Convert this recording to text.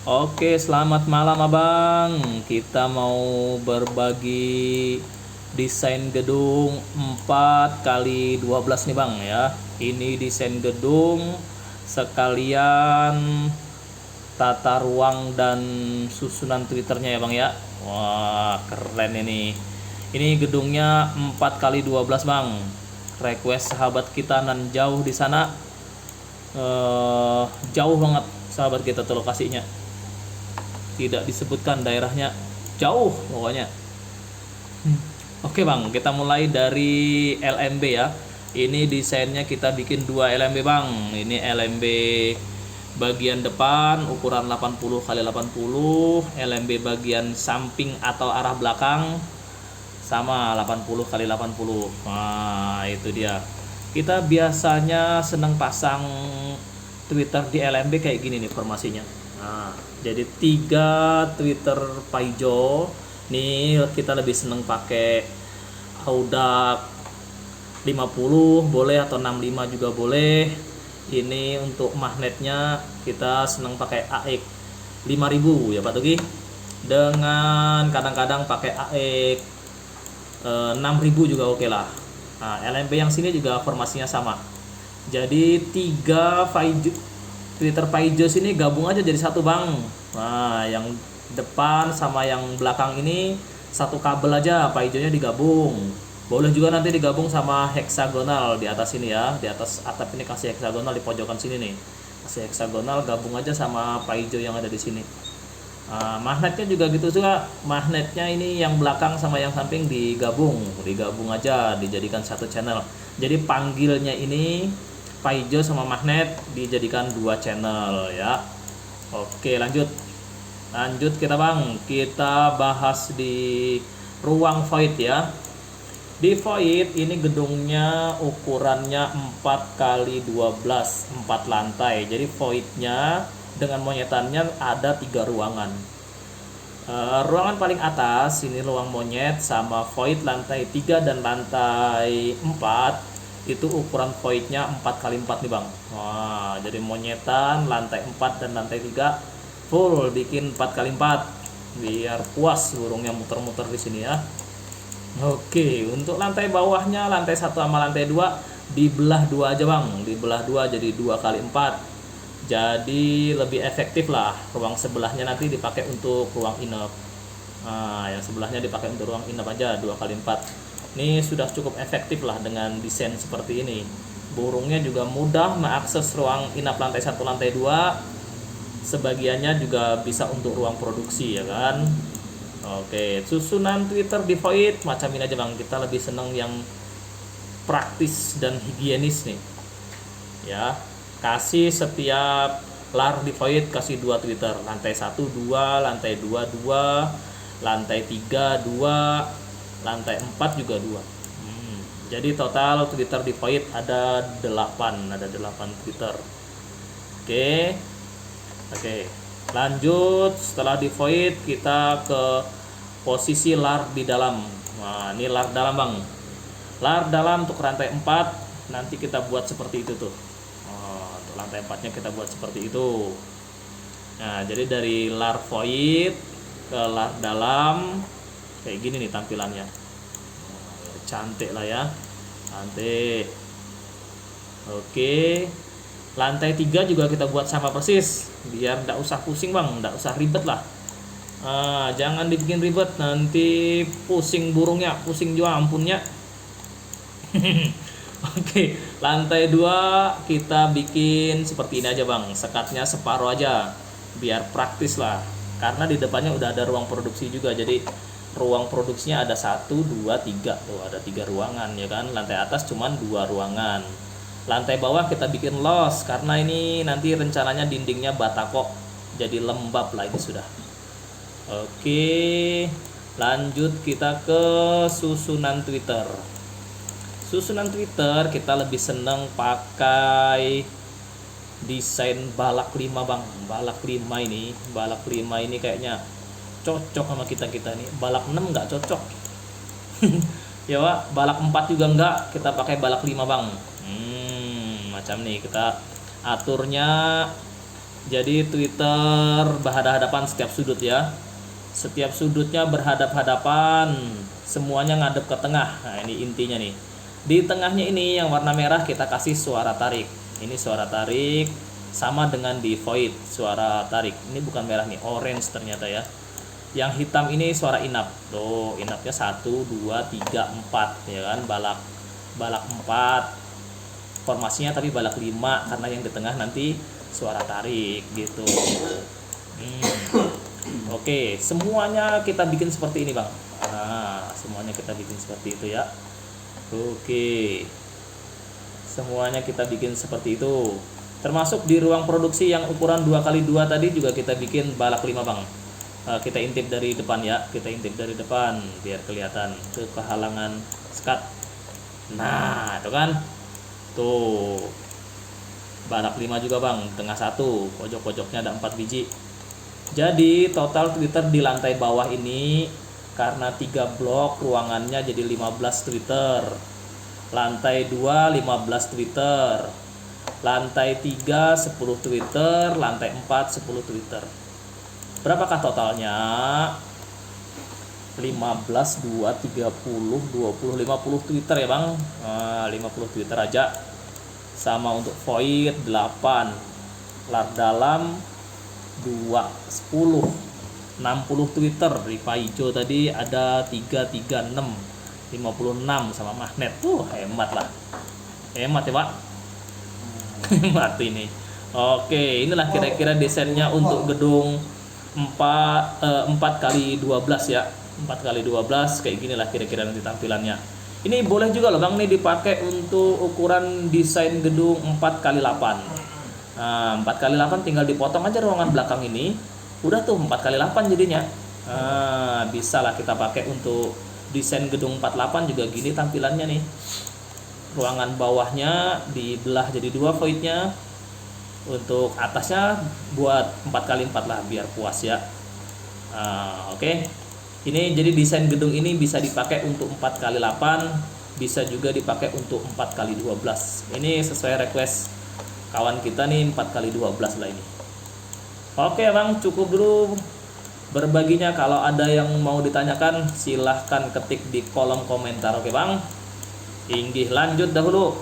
Oke, selamat malam Abang. Kita mau berbagi desain gedung 4 kali 12 nih Bang ya. Ini desain gedung sekalian tata ruang dan susunan Twitternya ya Bang ya. Wah, keren ini. Ini gedungnya 4 kali 12 Bang. Request sahabat kita nan jauh di sana. Jauh banget sahabat kita tuh lokasinya, tidak disebutkan daerahnya, jauh pokoknya. Oke Bang, kita mulai dari LMB ya. Ini desainnya kita bikin 2 LMB Bang. Ini LMB bagian depan ukuran 80 kali 80, LMB bagian samping atau arah belakang sama 80 kali 80. Nah, itu dia. Kita biasanya seneng pasang Twitter di LMB kayak gini nih formasinya. Nah, jadi 3 Twitter Paijo. Nih kita lebih seneng pakai Audax 50 boleh atau 65 juga boleh. Ini untuk magnetnya kita seneng pakai AX 5000 ya Pak Tugi. Dengan kadang-kadang pakai AX 6000 juga oke lah. Nah, LMB yang sini juga formasinya sama. Jadi 3 Twitter Paijo sini gabung aja jadi satu Bang. Nah, yang depan sama yang belakang ini satu kabel aja, Paijonya digabung. Boleh juga nanti digabung sama heksagonal di atas ini ya. Di atas atap ini kasih heksagonal, di pojokan sini nih. Kasih heksagonal, gabung aja sama Paijo yang ada di sini. Magnetnya juga gitu juga. Magnetnya ini yang belakang sama yang samping digabung aja, dijadikan satu channel. Jadi panggilnya ini Paijo sama magnet dijadikan 2 channel ya. Oke, lanjut kita Bang, kita bahas di ruang void ya. Di void ini gedungnya ukurannya 4 kali 12, 4 lantai. Jadi voidnya dengan monyetannya ada 3 ruangan. Ruangan paling atas ini ruang monyet sama void lantai 3 dan lantai 4 itu ukuran voidnya 4 kali 4 nih Bang. Wah, jadi monyetan lantai 4 dan lantai 3 full bikin 4 kali 4 biar puas burungnya muter-muter di sini ya. Oke, untuk lantai bawahnya lantai 1 sama lantai 2 dibelah 2 aja Bang, dibelah 2 jadi 2 kali 4. Jadi lebih efektif lah. Ruang sebelahnya nanti dipakai untuk ruang inap. Nah, yang sebelahnya dipakai untuk ruang inap aja 2 kali 4. Ini sudah cukup efektif lah dengan desain seperti ini. Burungnya juga mudah mengakses ruang inap lantai 1 lantai 2. Sebagiannya juga bisa untuk ruang produksi ya kan. Oke, susunan Twitter di void macam ini aja Bang. Kita lebih seneng yang praktis dan higienis nih. Ya, kasih setiap lar di void kasih 2 Twitter, lantai 1 2, lantai 2 2, lantai 3 2, lantai 4 juga 2. Jadi total Twitter di void ada 8 Twitter. Oke, lanjut setelah di void kita ke posisi lar di dalam. Nah, ini lar dalam Bang. Lar dalam untuk lantai 4 nanti kita buat seperti itu tuh. Untuk lantai 4 nya kita buat seperti itu. Nah, jadi dari lar void ke lar dalam kayak gini nih tampilannya. Cantik lah ya, cantik. Oke, lantai 3 juga kita buat sama persis biar tidak usah pusing Bang, tidak usah ribet lah. Jangan dibikin ribet, nanti pusing burungnya, pusing juga ampunnya. Oke, lantai 2 kita bikin seperti ini aja Bang, sekatnya separuh aja biar praktis lah, karena di depannya udah ada ruang produksi juga. Jadi ruang produksinya ada 1, 2, 3 tuh, ada 3 ruangan ya kan. Lantai atas cuman 2 ruangan. Lantai bawah kita bikin los karena ini nanti rencananya dindingnya batakok, jadi lembab lah ini sudah. Oke, lanjut kita ke susunan Twitter. Susunan Twitter kita lebih seneng pakai desain balak 5 Bang. Balak 5 ini kayaknya cocok sama kita nih. Balak 6 nggak cocok. Ya Pak, balak 4 juga enggak, kita pakai balak 5 Bang. Macam nih kita aturnya Jadi Twitter berhadapan setiap sudut ya. Setiap sudutnya berhadap-hadapan, semuanya ngadep ke tengah. Nah, ini intinya nih. Di tengahnya ini yang warna merah kita kasih suara tarik. Ini suara tarik sama dengan di void suara tarik. Ini bukan merah nih, orange ternyata ya. Yang hitam ini suara inap. Tuh, inapnya 1 2 3 4 ya kan, balak 4. Formasinya tapi balak 5 karena yang di tengah nanti suara tarik gitu. Oke, semuanya kita bikin seperti ini bang. Nah, semuanya kita bikin seperti itu ya. Oke, semuanya kita bikin seperti itu. Termasuk di ruang produksi yang ukuran 2x2 tadi juga kita bikin balak 5 bang. Kita intip dari depan ya, kita intip dari depan biar kelihatan ke kehalangan skat. Nah, itu kan. Tuh. Balak 5 juga bang, tengah 1, pojok-pojoknya ada 4 biji. Jadi total Twitter di lantai bawah ini karena 3 blok ruangannya jadi 15 Twitter. Lantai 2 15 Twitter. Lantai 3 10 Twitter, lantai 4 10 Twitter. Berapakah totalnya? 15 2 30 20 50 Twitter ya bang. 50 Twitter aja. Sama untuk void 8, lar dalam 2 10 60 Twitter. Ripa hijau tadi ada 336 56 sama magnet. Hemat lah, hemat ya pak. Hemat ini. Oke, inilah kira-kira desainnya untuk gedung 4x12 ya. 4x12 kayak gini lah kira-kira nanti tampilannya. Ini boleh juga loh bang, nih dipakai untuk ukuran desain gedung 4x8. Nah, 4x8 tinggal dipotong aja ruangan belakang ini, udah tuh 4x8 jadinya. Nah, bisa lah kita pakai untuk desain gedung 48 juga gini tampilannya nih. Ruangan bawahnya dibelah jadi 2 voidnya. Untuk atasnya buat 4x4 lah biar puas ya. Oke. Ini jadi desain gedung ini bisa dipakai untuk 4x8, bisa juga dipakai untuk 4x12. Ini sesuai request kawan kita nih, 4x12 lah ini. Oke bang, cukup dulu berbaginya. Kalau ada yang mau ditanyakan silahkan ketik di kolom komentar. Oke bang, inggih lanjut dahulu.